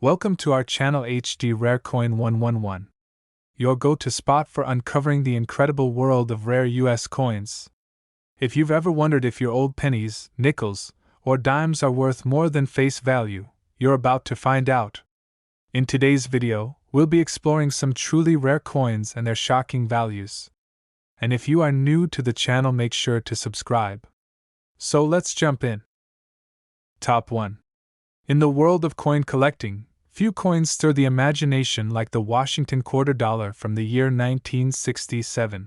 Welcome to our channel HD Rare Coin 111, your go-to spot for uncovering the incredible world of rare US coins. If you've ever wondered if your old pennies, nickels, or dimes are worth more than face value, you're about to find out. In today's video, we'll be exploring some truly rare coins and their shocking values. And if you are new to the channel, make sure to subscribe. So let's jump in. Top 1. In the world of coin collecting, few coins stir the imagination like the Washington quarter dollar from the year 1967.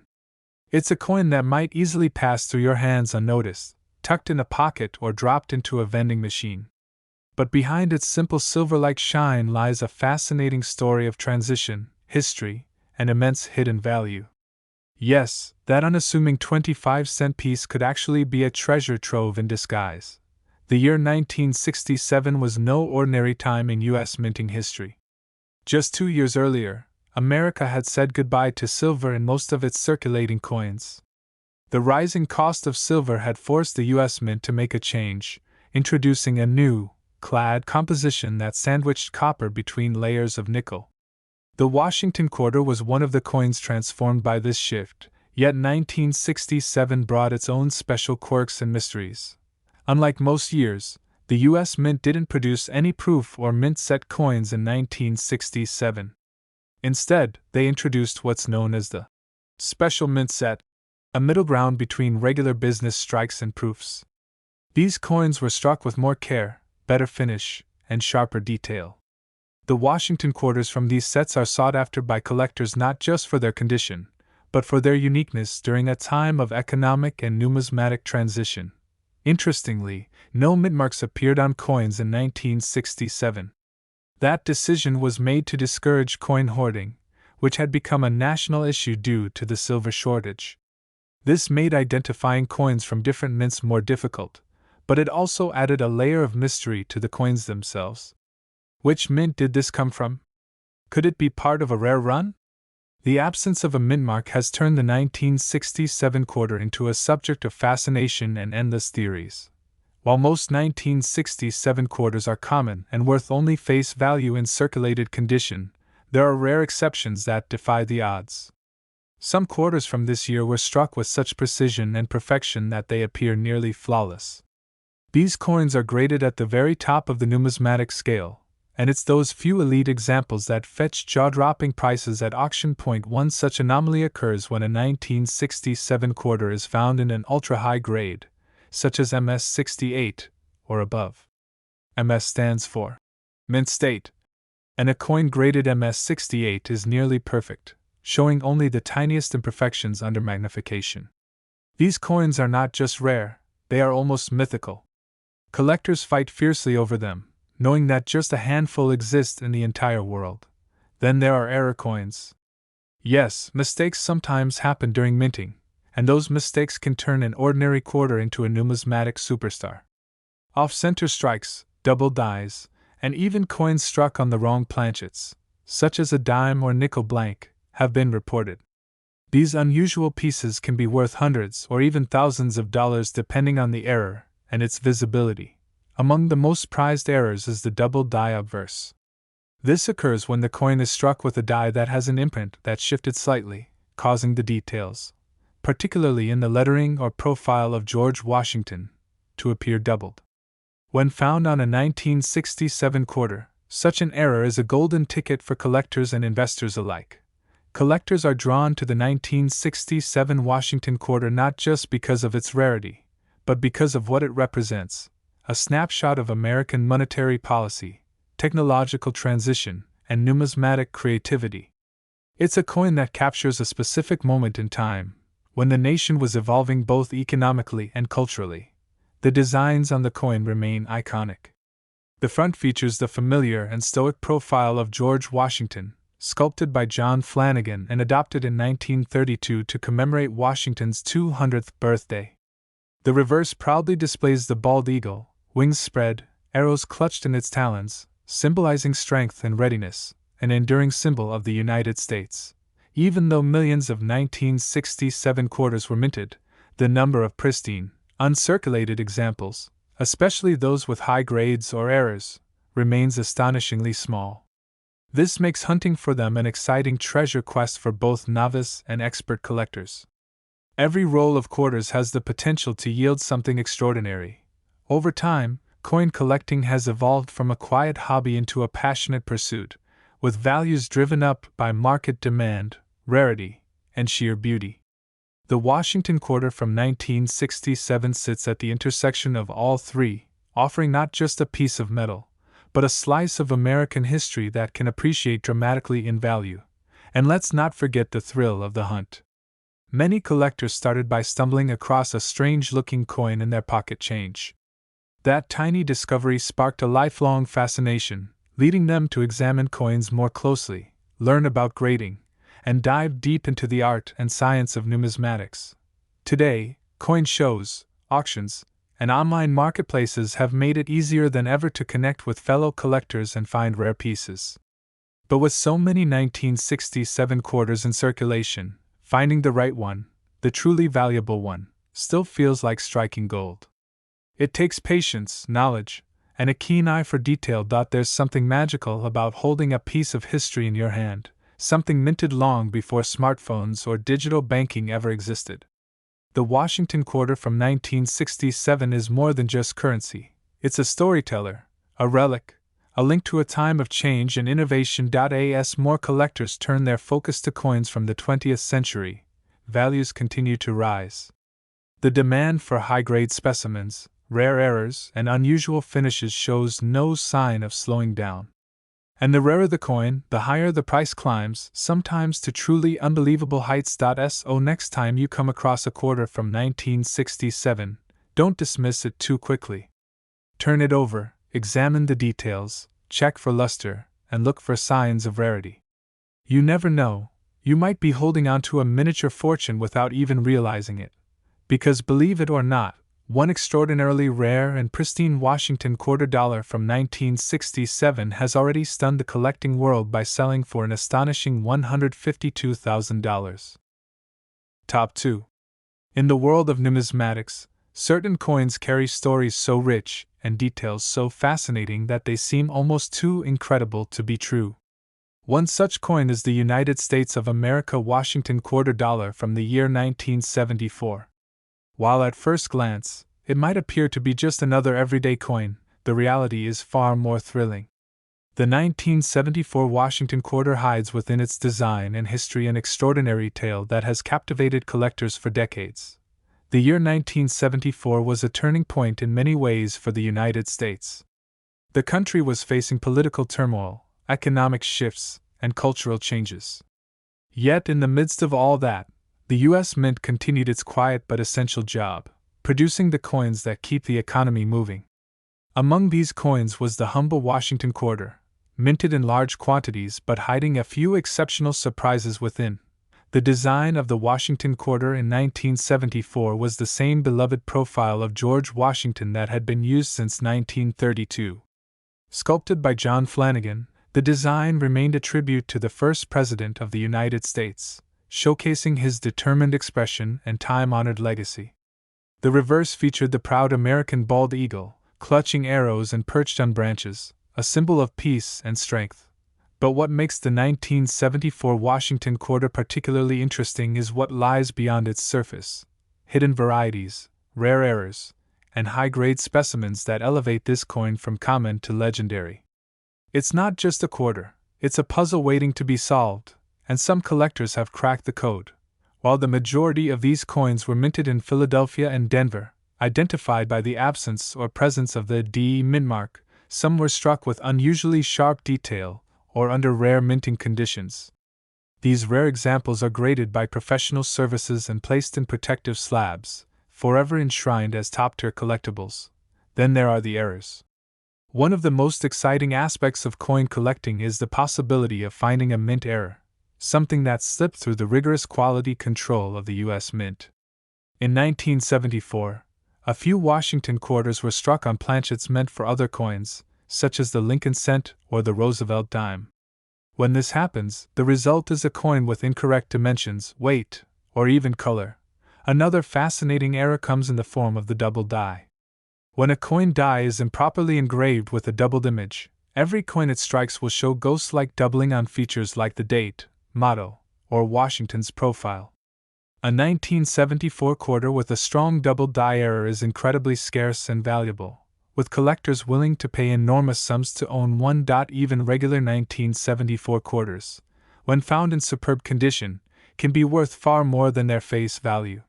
It's a coin that might easily pass through your hands unnoticed, tucked in a pocket or dropped into a vending machine. But behind its simple silver-like shine lies a fascinating story of transition, history, and immense hidden value. Yes, that unassuming 25-cent piece could actually be a treasure trove in disguise. The year 1967 was no ordinary time in U.S. minting history. Just 2 years earlier, America had said goodbye to silver in most of its circulating coins. The rising cost of silver had forced the U.S. Mint to make a change, introducing a new, clad composition that sandwiched copper between layers of nickel. The Washington quarter was one of the coins transformed by this shift, yet 1967 brought its own special quirks and mysteries. Unlike most years, the U.S. Mint didn't produce any proof or mint-set coins in 1967. Instead, they introduced what's known as the Special Mint Set, a middle ground between regular business strikes and proofs. These coins were struck with more care, better finish, and sharper detail. The Washington quarters from these sets are sought after by collectors not just for their condition, but for their uniqueness during a time of economic and numismatic transition. Interestingly, no mint marks appeared on coins in 1967. That decision was made to discourage coin hoarding, which had become a national issue due to the silver shortage. This made identifying coins from different mints more difficult, but it also added a layer of mystery to the coins themselves. Which mint did this come from? Could it be part of a rare run? The absence of a mint mark has turned the 1967 quarter into a subject of fascination and endless theories. While most 1967 quarters are common and worth only face value in circulated condition, there are rare exceptions that defy the odds. Some quarters from this year were struck with such precision and perfection that they appear nearly flawless. These coins are graded at the very top of the numismatic scale, and it's those few elite examples that fetch jaw-dropping prices at auction. One such anomaly occurs when a 1967 quarter is found in an ultra-high grade, such as MS-68 or above. MS stands for Mint State, and a coin graded MS-68 is nearly perfect, showing only the tiniest imperfections under magnification. These coins are not just rare, they are almost mythical. Collectors fight fiercely over them, knowing that just a handful exist in the entire world. Then there are error coins. Yes, mistakes sometimes happen during minting, and those mistakes can turn an ordinary quarter into a numismatic superstar. Off-center strikes, double dies, and even coins struck on the wrong planchets, such as a dime or nickel blank, have been reported. These unusual pieces can be worth hundreds or even thousands of dollars depending on the error and its visibility. Among the most prized errors is the double die obverse. This occurs when the coin is struck with a die that has an imprint that shifted slightly, causing the details, particularly in the lettering or profile of George Washington, to appear doubled. When found on a 1967 quarter, such an error is a golden ticket for collectors and investors alike. Collectors are drawn to the 1967 Washington quarter not just because of its rarity, but because of what it represents: a snapshot of American monetary policy, technological transition, and numismatic creativity. It's a coin that captures a specific moment in time, when the nation was evolving both economically and culturally. The designs on the coin remain iconic. The front features the familiar and stoic profile of George Washington, sculpted by John Flanagan and adopted in 1932 to commemorate Washington's 200th birthday. The reverse proudly displays the bald eagle, wings spread, arrows clutched in its talons, symbolizing strength and readiness, an enduring symbol of the United States. Even though millions of 1967 quarters were minted, the number of pristine, uncirculated examples, especially those with high grades or errors, remains astonishingly small. This makes hunting for them an exciting treasure quest for both novice and expert collectors. Every roll of quarters has the potential to yield something extraordinary. Over time, coin collecting has evolved from a quiet hobby into a passionate pursuit, with values driven up by market demand, rarity, and sheer beauty. The Washington quarter from 1967 sits at the intersection of all three, offering not just a piece of metal, but a slice of American history that can appreciate dramatically in value. And let's not forget the thrill of the hunt. Many collectors started by stumbling across a strange-looking coin in their pocket change. That tiny discovery sparked a lifelong fascination, leading them to examine coins more closely, learn about grading, and dive deep into the art and science of numismatics. Today, coin shows, auctions, and online marketplaces have made it easier than ever to connect with fellow collectors and find rare pieces. But with so many 1967 quarters in circulation, finding the right one, the truly valuable one, still feels like striking gold. It takes patience, knowledge, and a keen eye for detail. There's something magical about holding a piece of history in your hand, something minted long before smartphones or digital banking ever existed. The Washington quarter from 1967 is more than just currency. It's a storyteller, a relic, a link to a time of change and innovation. As more collectors turn their focus to coins from the 20th century, values continue to rise. The demand for high-grade specimens, rare errors, and unusual finishes shows no sign of slowing down. And the rarer the coin, the higher the price climbs, sometimes to truly unbelievable heights. So next time you come across a quarter from 1967, don't dismiss it too quickly. Turn it over, examine the details, check for luster, and look for signs of rarity. You never know, you might be holding on to a miniature fortune without even realizing it. Because believe it or not, one extraordinarily rare and pristine Washington quarter dollar from 1967 has already stunned the collecting world by selling for an astonishing $152,000. Top 2. In the world of numismatics, certain coins carry stories so rich and details so fascinating that they seem almost too incredible to be true. One such coin is the United States of America Washington quarter dollar from the year 1974. While at first glance, it might appear to be just another everyday coin, the reality is far more thrilling. The 1974 Washington quarter hides within its design and history an extraordinary tale that has captivated collectors for decades. The year 1974 was a turning point in many ways for the United States. The country was facing political turmoil, economic shifts, and cultural changes. Yet in the midst of all that, the U.S. Mint continued its quiet but essential job, producing the coins that keep the economy moving. Among these coins was the humble Washington quarter, minted in large quantities but hiding a few exceptional surprises within. The design of the Washington quarter in 1974 was the same beloved profile of George Washington that had been used since 1932. Sculpted by John Flanagan, the design remained a tribute to the first president of the United States, showcasing his determined expression and time-honored legacy. The reverse featured the proud American bald eagle, clutching arrows and perched on branches, a symbol of peace and strength. But what makes the 1974 Washington quarter particularly interesting is what lies beyond its surface: hidden varieties, rare errors, and high-grade specimens that elevate this coin from common to legendary. It's not just a quarter, it's a puzzle waiting to be solved, and some collectors have cracked the code. While the majority of these coins were minted in Philadelphia and Denver, identified by the absence or presence of the DE mint mark, some were struck with unusually sharp detail or under rare minting conditions. These rare examples are graded by professional services and placed in protective slabs, forever enshrined as top-tier collectibles. Then there are the errors. One of the most exciting aspects of coin collecting is the possibility of finding a mint error, something that slipped through the rigorous quality control of the U.S. Mint. In 1974, a few Washington quarters were struck on planchets meant for other coins, such as the Lincoln cent or the Roosevelt dime. When this happens, the result is a coin with incorrect dimensions, weight, or even color. Another fascinating error comes in the form of the double die. When a coin die is improperly engraved with a doubled image, Every coin it strikes will show ghost-like doubling on features like the date, motto, or Washington's profile. A 1974 quarter with a strong double die error is incredibly scarce and valuable, with collectors willing to pay enormous sums to own one. Even regular 1974 quarters, when found in superb condition, can be worth far more than their face value.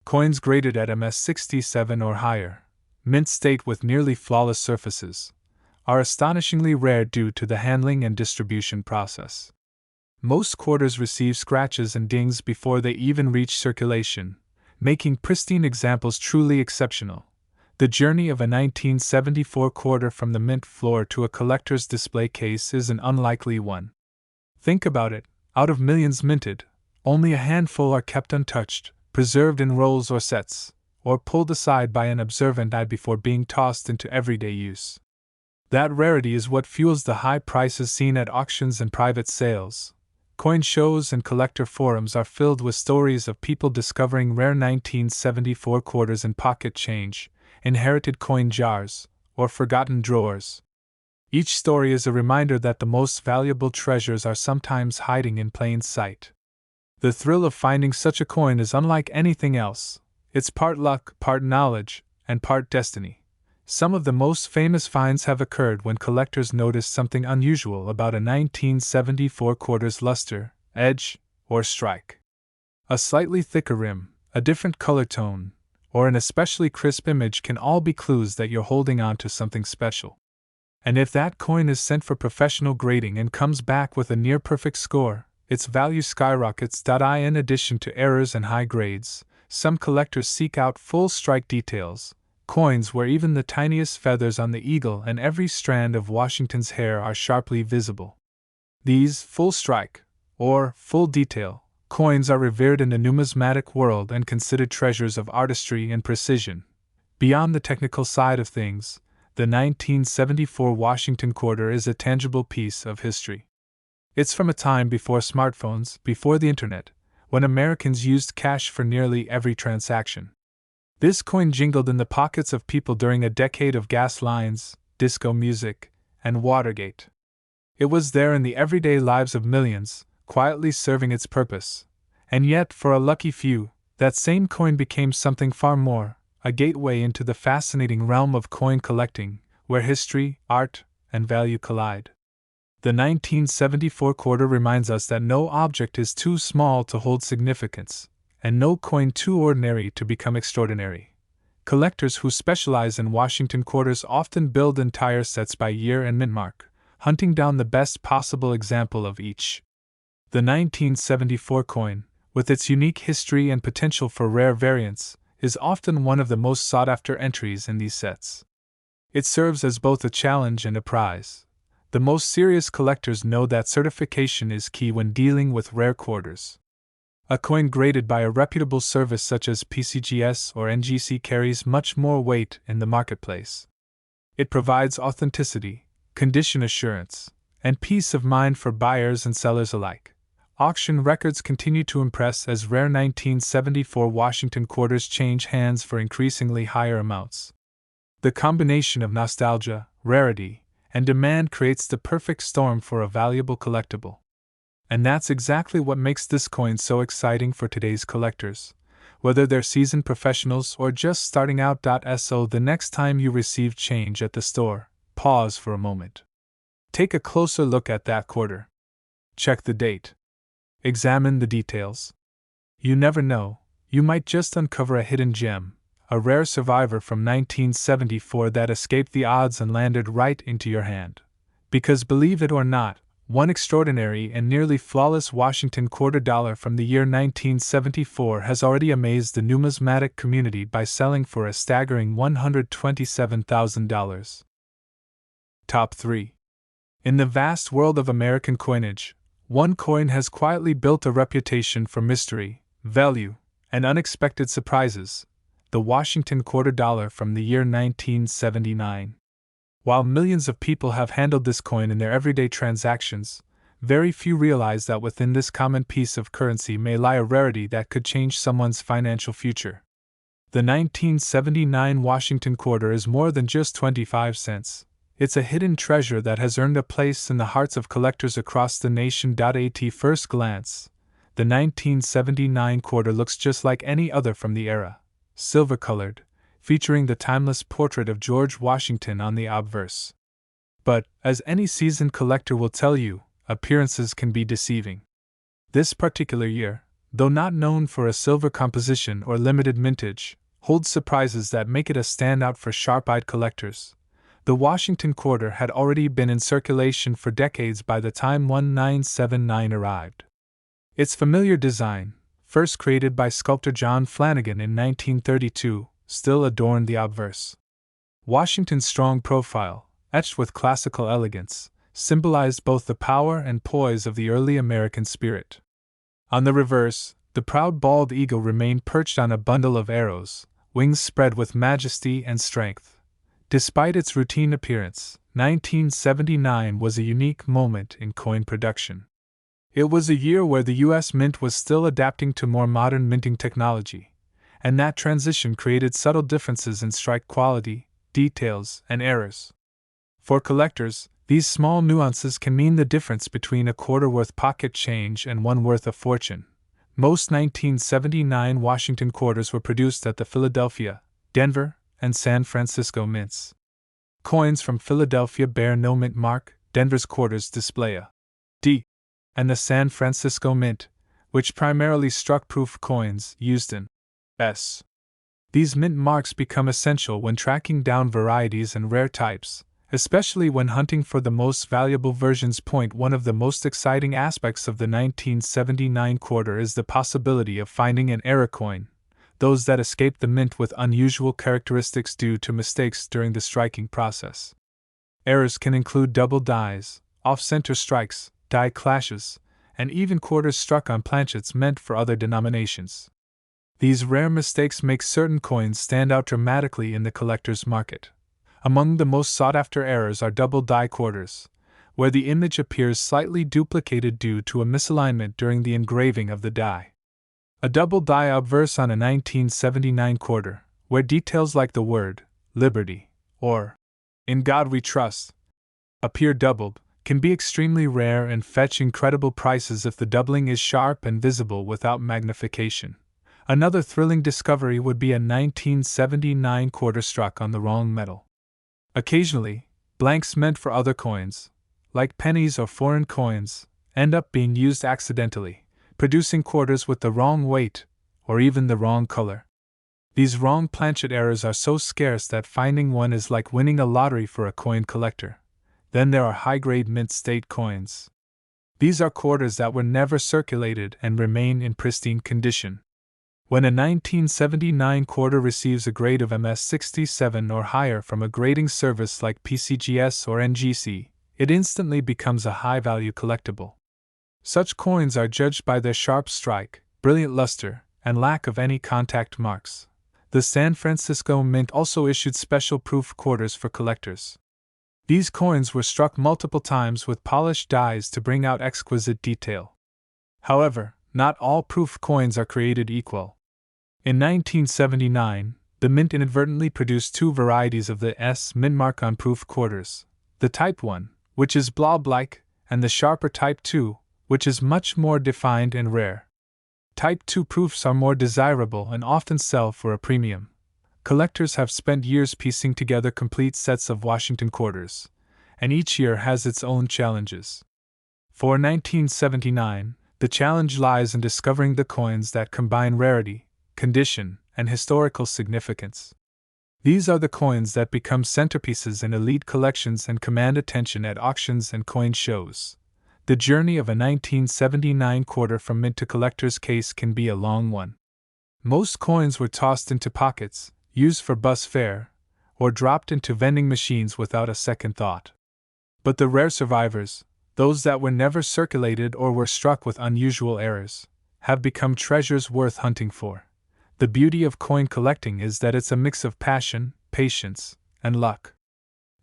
Coins graded at MS-67 or higher, mint state with nearly flawless surfaces, are astonishingly rare due to the handling and distribution process. Most quarters receive scratches and dings before they even reach circulation, making pristine examples truly exceptional. The journey of a 1974 quarter from the mint floor to a collector's display case is an unlikely one. Think about it, out of millions minted, only a handful are kept untouched, preserved in rolls or sets, or pulled aside by an observant eye before being tossed into everyday use. That rarity is what fuels the high prices seen at auctions and private sales. Coin shows and collector forums are filled with stories of people discovering rare 1974 quarters in pocket change, inherited coin jars, or forgotten drawers. Each story is a reminder that the most valuable treasures are sometimes hiding in plain sight. The thrill of finding such a coin is unlike anything else. It's part luck, part knowledge, and part destiny. Some of the most famous finds have occurred when collectors noticed something unusual about a 1974 quarter's luster, edge, or strike. A slightly thicker rim, a different color tone, or an especially crisp image can all be clues that you're holding on to something special. And if that coin is sent for professional grading and comes back with a near-perfect score, its value skyrockets. In addition to errors and high grades, some collectors seek out full strike details, coins where even the tiniest feathers on the eagle and every strand of Washington's hair are sharply visible. These full strike, or full detail, coins are revered in the numismatic world and considered treasures of artistry and precision. Beyond the technical side of things, the 1974 Washington quarter is a tangible piece of history. It's from a time before smartphones, before the internet, when Americans used cash for nearly every transaction. This coin jingled in the pockets of people during a decade of gas lines, disco music, and Watergate. It was there in the everyday lives of millions, quietly serving its purpose. And yet, for a lucky few, that same coin became something far more, a gateway into the fascinating realm of coin collecting, where history, art, and value collide. The 1974 quarter reminds us that no object is too small to hold significance, and no coin too ordinary to become extraordinary. Collectors who specialize in Washington quarters often build entire sets by year and mint mark, hunting down the best possible example of each. The 1974 coin, with its unique history and potential for rare variants, is often one of the most sought-after entries in these sets. It serves as both a challenge and a prize. The most serious collectors know that certification is key when dealing with rare quarters. A coin graded by a reputable service such as PCGS or NGC carries much more weight in the marketplace. It provides authenticity, condition assurance, and peace of mind for buyers and sellers alike. Auction records continue to impress as rare 1974 Washington quarters change hands for increasingly higher amounts. The combination of nostalgia, rarity, and demand creates the perfect storm for a valuable collectible. And that's exactly what makes this coin so exciting for today's collectors, whether they're seasoned professionals or just starting out. So the next time you receive change at the store, pause for a moment. Take a closer look at that quarter. Check the date. Examine the details. You never know, you might just uncover a hidden gem, a rare survivor from 1974 that escaped the odds and landed right into your hand. Because believe it or not, one extraordinary and nearly flawless Washington quarter dollar from the year 1974 has already amazed the numismatic community by selling for a staggering $127,000. Top 3. In the vast world of American coinage, one coin has quietly built a reputation for mystery, value, and unexpected surprises: the Washington quarter dollar from the year 1979. While millions of people have handled this coin in their everyday transactions, very few realize that within this common piece of currency may lie a rarity that could change someone's financial future. The 1979 Washington quarter is more than just 25 cents. It's a hidden treasure that has earned a place in the hearts of collectors across the nation. At first glance, the 1979 quarter looks just like any other from the era, silver-colored, featuring the timeless portrait of George Washington on the obverse. But, as any seasoned collector will tell you, appearances can be deceiving. This particular year, though not known for a silver composition or limited mintage, holds surprises that make it a standout for sharp-eyed collectors. The Washington quarter had already been in circulation for decades by the time 1979 arrived. Its familiar design, first created by sculptor John Flanagan in 1932, still adorned the obverse. Washington's strong profile, etched with classical elegance, symbolized both the power and poise of the early American spirit. On the reverse, the proud bald eagle remained perched on a bundle of arrows, wings spread with majesty and strength. Despite its routine appearance, 1979 was a unique moment in coin production. It was a year where the U.S. Mint was still adapting to more modern minting technology, and that transition created subtle differences in strike quality, details, and errors. For collectors, these small nuances can mean the difference between a quarter worth pocket change and one worth a fortune. Most 1979 Washington quarters were produced at the Philadelphia, Denver, and San Francisco mints. Coins from Philadelphia bear no mint mark, Denver's quarters display a D, and the San Francisco mint, which primarily struck proof coins, used an S. These mint marks become essential when tracking down varieties and rare types, especially when hunting for the most valuable versions. One of the most exciting aspects of the 1979 quarter is the possibility of finding an error coin, those that escape the mint with unusual characteristics due to mistakes during the striking process. Errors can include double dies, off-center strikes, die clashes, and even quarters struck on planchets meant for other denominations. These rare mistakes make certain coins stand out dramatically in the collector's market. Among the most sought-after errors are double die quarters, where the image appears slightly duplicated due to a misalignment during the engraving of the die. A double die obverse on a 1979 quarter, where details like the word Liberty or In God We Trust appear doubled, can be extremely rare and fetch incredible prices if the doubling is sharp and visible without magnification. Another thrilling discovery would be a 1979 quarter struck on the wrong metal. Occasionally, blanks meant for other coins, like pennies or foreign coins, end up being used accidentally, producing quarters with the wrong weight, or even the wrong color. These wrong planchet errors are so scarce that finding one is like winning a lottery for a coin collector. Then there are high-grade mint state coins. These are quarters that were never circulated and remain in pristine condition. When a 1979 quarter receives a grade of MS67 or higher from a grading service like PCGS or NGC, it instantly becomes a high-value collectible. Such coins are judged by their sharp strike, brilliant luster, and lack of any contact marks. The San Francisco Mint also issued special proof quarters for collectors. These coins were struck multiple times with polished dies to bring out exquisite detail. However, not all proof coins are created equal. In 1979, the Mint inadvertently produced two varieties of the S mint mark on proof quarters: the Type 1, which is blob-like, and the sharper Type 2, which is much more defined and rare. Type 2 proofs are more desirable and often sell for a premium. Collectors have spent years piecing together complete sets of Washington quarters, and each year has its own challenges. For 1979, the challenge lies in discovering the coins that combine rarity, condition, and historical significance. These are the coins that become centerpieces in elite collections and command attention at auctions and coin shows. The journey of a 1979 quarter from mint to collector's case can be a long one. Most coins were tossed into pockets, used for bus fare, or dropped into vending machines without a second thought. But the rare survivors, those that were never circulated or were struck with unusual errors, have become treasures worth hunting for. The beauty of coin collecting is that it's a mix of passion, patience, and luck.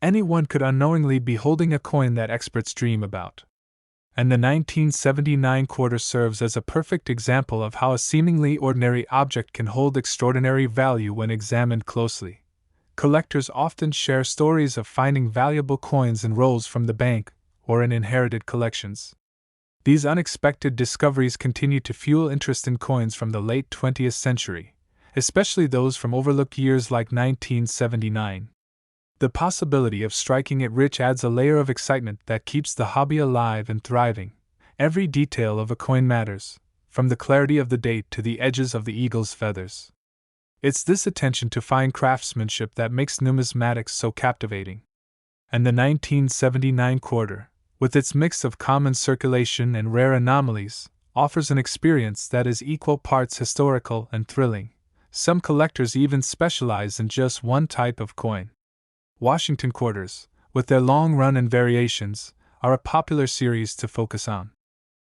Anyone could unknowingly be holding a coin that experts dream about. And the 1979 quarter serves as a perfect example of how a seemingly ordinary object can hold extraordinary value when examined closely. Collectors often share stories of finding valuable coins in rolls from the bank or in inherited collections. These unexpected discoveries continue to fuel interest in coins from the late 20th century, especially those from overlooked years like 1979. The possibility of striking it rich adds a layer of excitement that keeps the hobby alive and thriving. Every detail of a coin matters, from the clarity of the date to the edges of the eagle's feathers. It's this attention to fine craftsmanship that makes numismatics so captivating. And the 1979 quarter, with its mix of common circulation and rare anomalies, offers an experience that is equal parts historical and thrilling. Some collectors even specialize in just one type of coin. Washington quarters, with their long run and variations, are a popular series to focus on.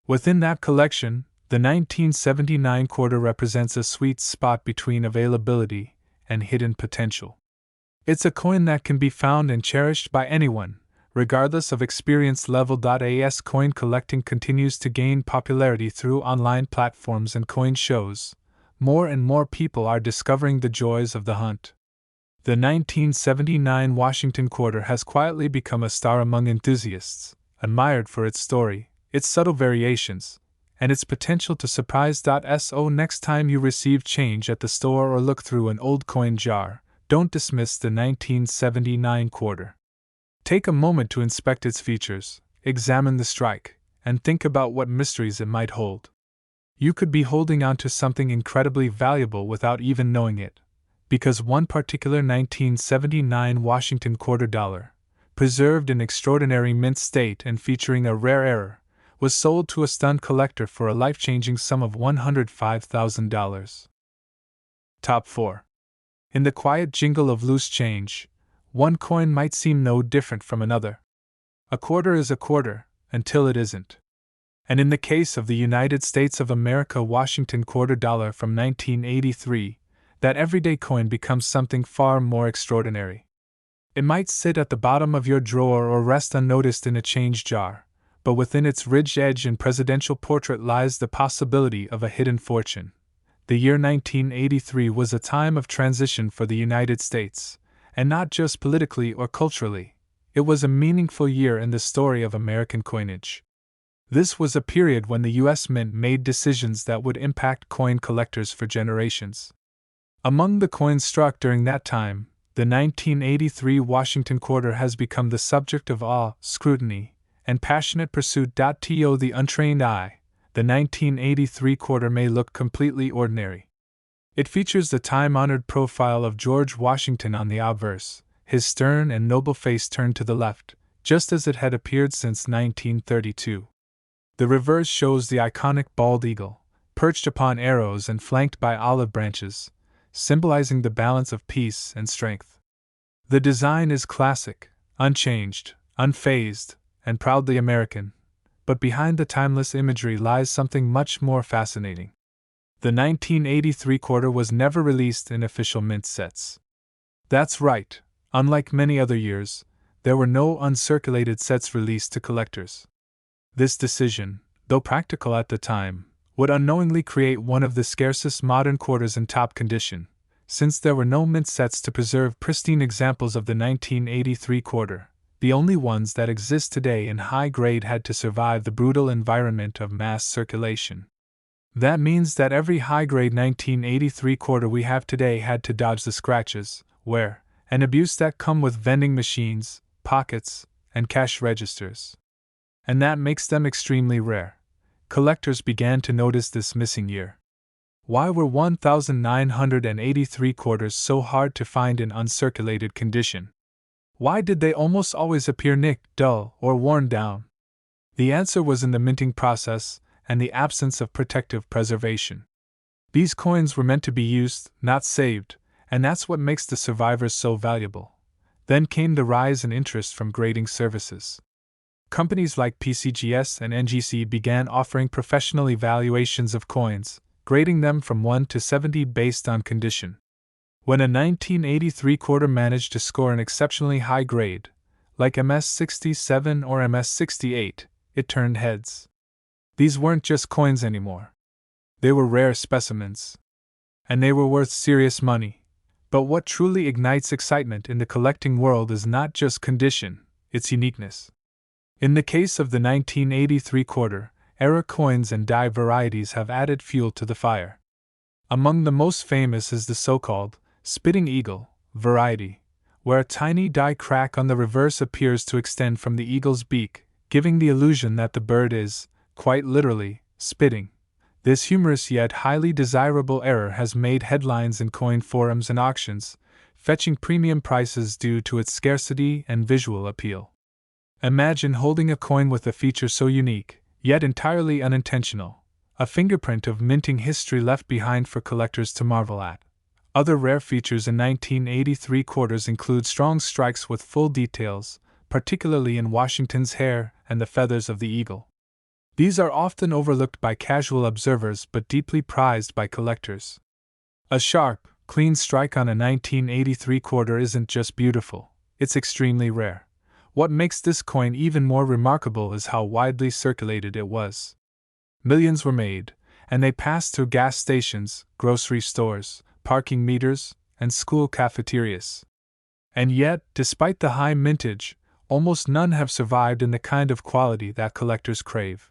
Within that collection, the 1979 quarter represents a sweet spot between availability and hidden potential. It's a coin that can be found and cherished by anyone, regardless of experience level. As coin collecting continues to gain popularity through online platforms and coin shows, more and more people are discovering the joys of the hunt. The 1979 Washington quarter has quietly become a star among enthusiasts, admired for its story, its subtle variations, and its potential to surprise. So next time you receive change at the store or look through an old coin jar, don't dismiss the 1979 quarter. Take a moment to inspect its features, examine the strike, and think about what mysteries it might hold. You could be holding on to something incredibly valuable without even knowing it, because one particular 1979 Washington quarter dollar, preserved in extraordinary mint state and featuring a rare error, was sold to a stunned collector for a life-changing sum of $105,000. Top 4. In the quiet jingle of loose change, one coin might seem no different from another. A quarter is a quarter, until it isn't. And in the case of the United States of America Washington quarter dollar from 1983, that everyday coin becomes something far more extraordinary. It might sit at the bottom of your drawer or rest unnoticed in a change jar, but within its ridged edge and presidential portrait lies the possibility of a hidden fortune. The year 1983 was a time of transition for the United States, and not just politically or culturally. It was a meaningful year in the story of American coinage. This was a period when the U.S. Mint made decisions that would impact coin collectors for generations. Among the coins struck during that time, the 1983 Washington quarter has become the subject of awe, scrutiny, and passionate pursuit. To the untrained eye, the 1983 quarter may look completely ordinary. It features the time-honored profile of George Washington on the obverse, his stern and noble face turned to the left, just as it had appeared since 1932. The reverse shows the iconic bald eagle, perched upon arrows and flanked by olive branches, symbolizing the balance of peace and strength. The design is classic, unchanged, unfazed, and proudly American, but behind the timeless imagery lies something much more fascinating. The 1983 quarter was never released in official mint sets. That's right, unlike many other years, there were no uncirculated sets released to collectors. This decision, though practical at the time, would unknowingly create one of the scarcest modern quarters in top condition, since there were no mint sets to preserve pristine examples of the 1983 quarter. The only ones that exist today in high grade had to survive the brutal environment of mass circulation. That means that every high-grade 1983 quarter we have today had to dodge the scratches, wear, and abuse that come with vending machines, pockets, and cash registers. And that makes them extremely rare. Collectors began to notice this missing year. Why were 1,983 quarters so hard to find in uncirculated condition? Why did they almost always appear nicked, dull, or worn down? The answer was in the minting process and the absence of protective preservation. These coins were meant to be used, not saved, and that's what makes the survivors so valuable. Then came the rise in interest from grading services. Companies like PCGS and NGC began offering professional evaluations of coins, grading them from 1 to 70 based on condition. When a 1983 quarter managed to score an exceptionally high grade, like MS-67 or MS-68, it turned heads. These weren't just coins anymore. They were rare specimens. And they were worth serious money. But what truly ignites excitement in the collecting world is not just condition, it's uniqueness. In the case of the 1983 quarter-era coins and die varieties have added fuel to the fire. Among the most famous is the so-called spitting eagle variety, where a tiny die crack on the reverse appears to extend from the eagle's beak, giving the illusion that the bird is, quite literally, spitting. This humorous yet highly desirable error has made headlines in coin forums and auctions, fetching premium prices due to its scarcity and visual appeal. Imagine holding a coin with a feature so unique, yet entirely unintentional, a fingerprint of minting history left behind for collectors to marvel at. Other rare features in 1983 quarters include strong strikes with full details, particularly in Washington's hair and the feathers of the eagle. These are often overlooked by casual observers but deeply prized by collectors. A sharp, clean strike on a 1983 quarter isn't just beautiful, it's extremely rare. What makes this coin even more remarkable is how widely circulated it was. Millions were made, and they passed through gas stations, grocery stores, parking meters, and school cafeterias. And yet, despite the high mintage, almost none have survived in the kind of quality that collectors crave.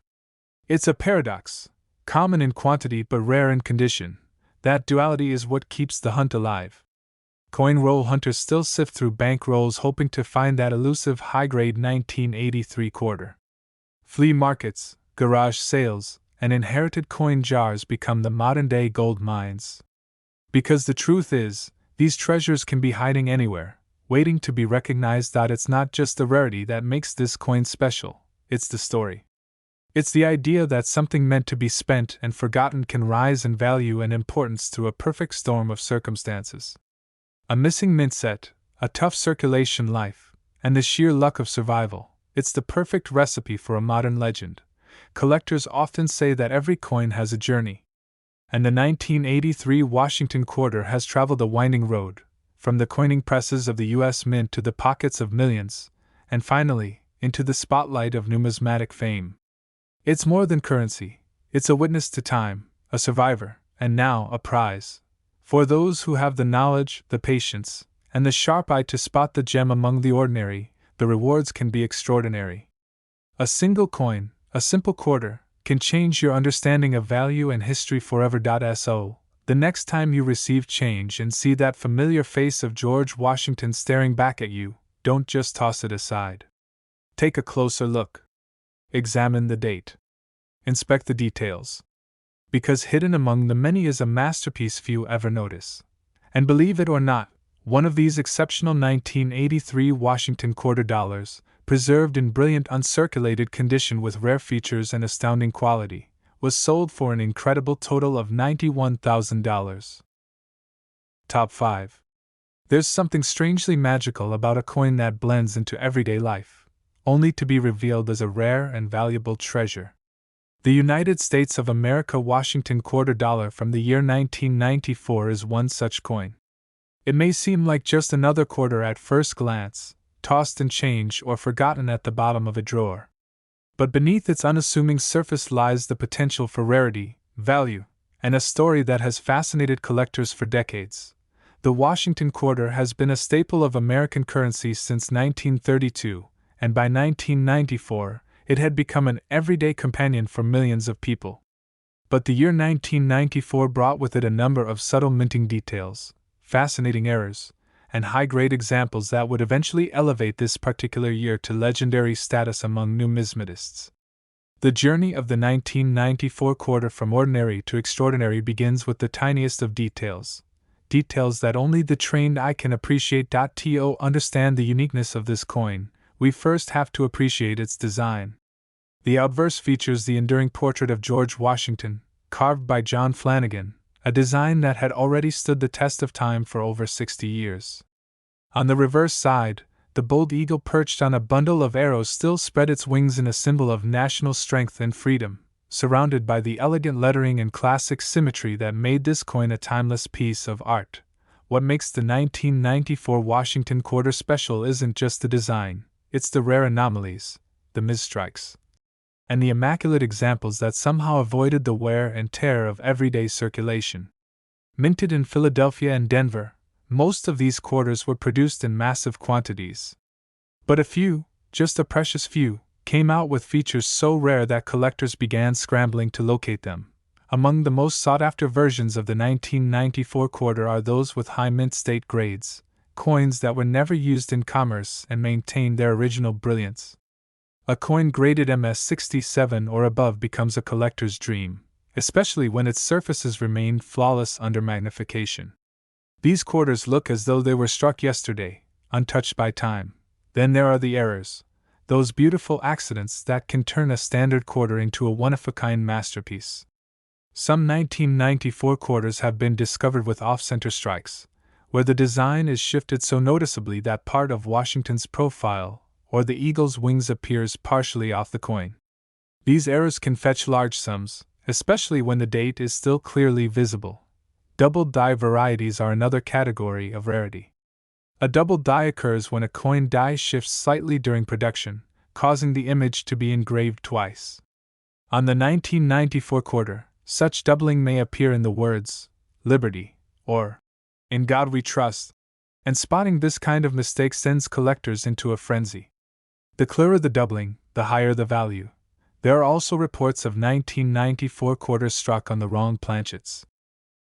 It's a paradox, common in quantity but rare in condition. That duality is what keeps the hunt alive. Coin roll hunters still sift through bank rolls hoping to find that elusive high-grade 1983 quarter. Flea markets, garage sales, and inherited coin jars become the modern-day gold mines. Because the truth is, these treasures can be hiding anywhere, waiting to be recognized. It's not just the rarity that makes this coin special, it's the story. It's the idea that something meant to be spent and forgotten can rise in value and importance through a perfect storm of circumstances. A missing mint set, a tough circulation life, and the sheer luck of survival, it's the perfect recipe for a modern legend. Collectors often say that every coin has a journey. And the 1983 Washington quarter has traveled a winding road, from the coining presses of the U.S. Mint to the pockets of millions, and finally, into the spotlight of numismatic fame. It's more than currency, it's a witness to time, a survivor, and now a prize. For those who have the knowledge, the patience, and the sharp eye to spot the gem among the ordinary, the rewards can be extraordinary. A single coin, a simple quarter, can change your understanding of value and history forever. So, the next time you receive change and see that familiar face of George Washington staring back at you, don't just toss it aside. Take a closer look. Examine the date. Inspect the details. Because hidden among the many is a masterpiece few ever notice. And believe it or not, one of these exceptional 1983 Washington quarter dollars, preserved in brilliant uncirculated condition with rare features and astounding quality, was sold for an incredible total of $91,000. Top 5. There's something strangely magical about a coin that blends into everyday life, only to be revealed as a rare and valuable treasure. The United States of America Washington quarter dollar from the year 1994 is one such coin. It may seem like just another quarter at first glance, tossed in change or forgotten at the bottom of a drawer. But beneath its unassuming surface lies the potential for rarity, value, and a story that has fascinated collectors for decades. The Washington quarter has been a staple of American currency since 1932, and by 1994, it had become an everyday companion for millions of people. But the year 1994 brought with it a number of subtle minting details, fascinating errors, and high-grade examples that would eventually elevate this particular year to legendary status among numismatists. The journey of the 1994 quarter from ordinary to extraordinary begins with the tiniest of details that only the trained eye can appreciate. To understand the uniqueness of this coin, we first have to appreciate its design. The obverse features the enduring portrait of George Washington, carved by John Flanagan, a design that had already stood the test of time for over 60 years. On the reverse side, the bold eagle perched on a bundle of arrows still spread its wings in a symbol of national strength and freedom, surrounded by the elegant lettering and classic symmetry that made this coin a timeless piece of art. What makes the 1994 Washington quarter special isn't just the design, it's the rare anomalies, the misstrikes, and the immaculate examples that somehow avoided the wear and tear of everyday circulation. Minted in Philadelphia and Denver, most of these quarters were produced in massive quantities. But a few, just a precious few, came out with features so rare that collectors began scrambling to locate them. Among the most sought-after versions of the 1994 quarter are those with high mint state grades, coins that were never used in commerce and maintained their original brilliance. A coin graded MS67 or above becomes a collector's dream, especially when its surfaces remain flawless under magnification. These quarters look as though they were struck yesterday, untouched by time. Then there are the errors, those beautiful accidents that can turn a standard quarter into a one-of-a-kind masterpiece. Some 1994 quarters have been discovered with off-center strikes, where the design is shifted so noticeably that part of Washington's profile or the eagle's wings appears partially off the coin. These errors can fetch large sums, especially when the date is still clearly visible. Double die varieties are another category of rarity. A double die occurs when a coin die shifts slightly during production, causing the image to be engraved twice. On the 1994 quarter, such doubling may appear in the words, "Liberty," or "In God We Trust," and spotting this kind of mistake sends collectors into a frenzy. The clearer the doubling, the higher the value. There are also reports of 1994 quarters struck on the wrong planchets.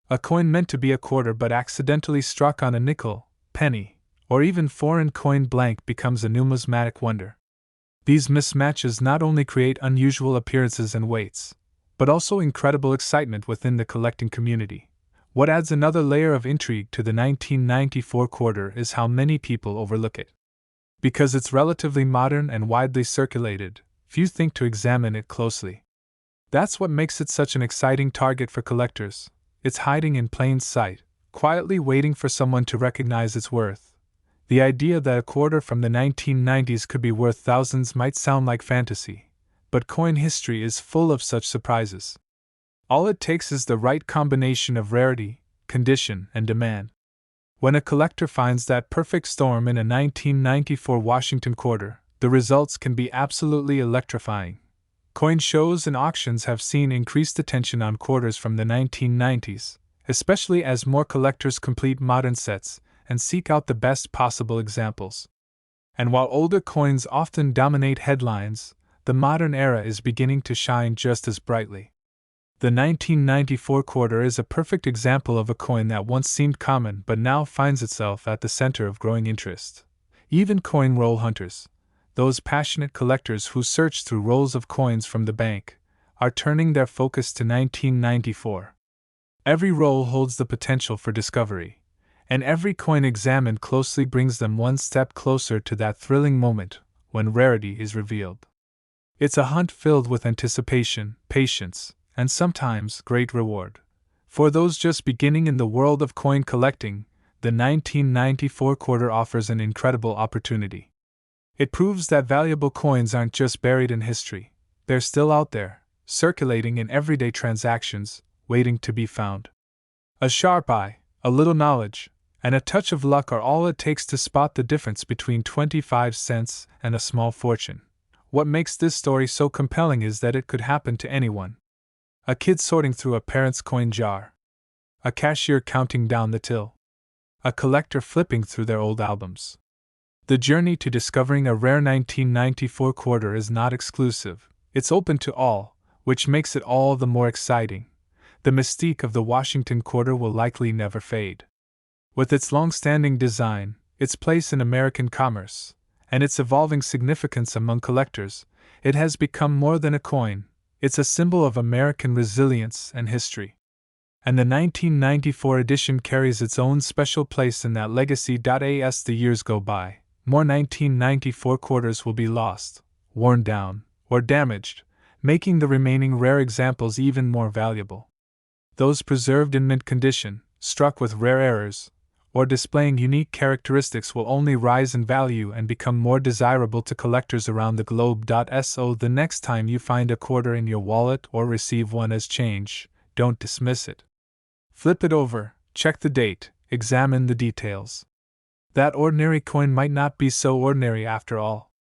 A coin meant to be a quarter but accidentally struck on a nickel, penny, or even foreign coin blank becomes a numismatic wonder. These mismatches not only create unusual appearances and weights, but also incredible excitement within the collecting community. What adds another layer of intrigue to the 1994 quarter is how many people overlook it. Because it's relatively modern and widely circulated, few think to examine it closely. That's what makes it such an exciting target for collectors. It's hiding in plain sight, quietly waiting for someone to recognize its worth. The idea that a quarter from the 1990s could be worth thousands might sound like fantasy, but coin history is full of such surprises. All it takes is the right combination of rarity, condition, and demand. When a collector finds that perfect storm in a 1994 Washington quarter, the results can be absolutely electrifying. Coin shows and auctions have seen increased attention on quarters from the 1990s, especially as more collectors complete modern sets and seek out the best possible examples. And while older coins often dominate headlines, the modern era is beginning to shine just as brightly. The 1994 quarter is a perfect example of a coin that once seemed common but now finds itself at the center of growing interest. Even coin roll hunters, those passionate collectors who search through rolls of coins from the bank, are turning their focus to 1994. Every roll holds the potential for discovery, and every coin examined closely brings them one step closer to that thrilling moment when rarity is revealed. It's a hunt filled with anticipation, patience, and sometimes great reward. For those just beginning in the world of coin collecting, the 1994 quarter offers an incredible opportunity. It proves that valuable coins aren't just buried in history, they're still out there, circulating in everyday transactions, waiting to be found. A sharp eye, a little knowledge, and a touch of luck are all it takes to spot the difference between 25 cents and a small fortune. What makes this story so compelling is that it could happen to anyone. A kid sorting through a parent's coin jar. A cashier counting down the till. A collector flipping through their old albums. The journey to discovering a rare 1994 quarter is not exclusive, it's open to all, which makes it all the more exciting. The mystique of the Washington quarter will likely never fade. With its long-standing design, its place in American commerce, and its evolving significance among collectors, it has become more than a coin. It's a symbol of American resilience and history. And the 1994 edition carries its own special place in that legacy. As the years go by, more 1994 quarters will be lost, worn down, or damaged, making the remaining rare examples even more valuable. Those preserved in mint condition, struck with rare errors, or displaying unique characteristics will only rise in value and become more desirable to collectors around the globe. So the next time you find a quarter in your wallet or receive one as change, don't dismiss it. Flip it over, check the date, examine the details. That ordinary coin might not be so ordinary after all.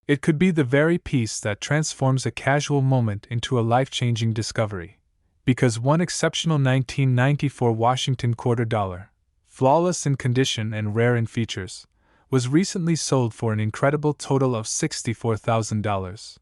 It could be the very piece that transforms a casual moment into a life-changing discovery. Because one exceptional 1994 Washington quarter dollar, flawless in condition and rare in features, was recently sold for an incredible total of $64,000.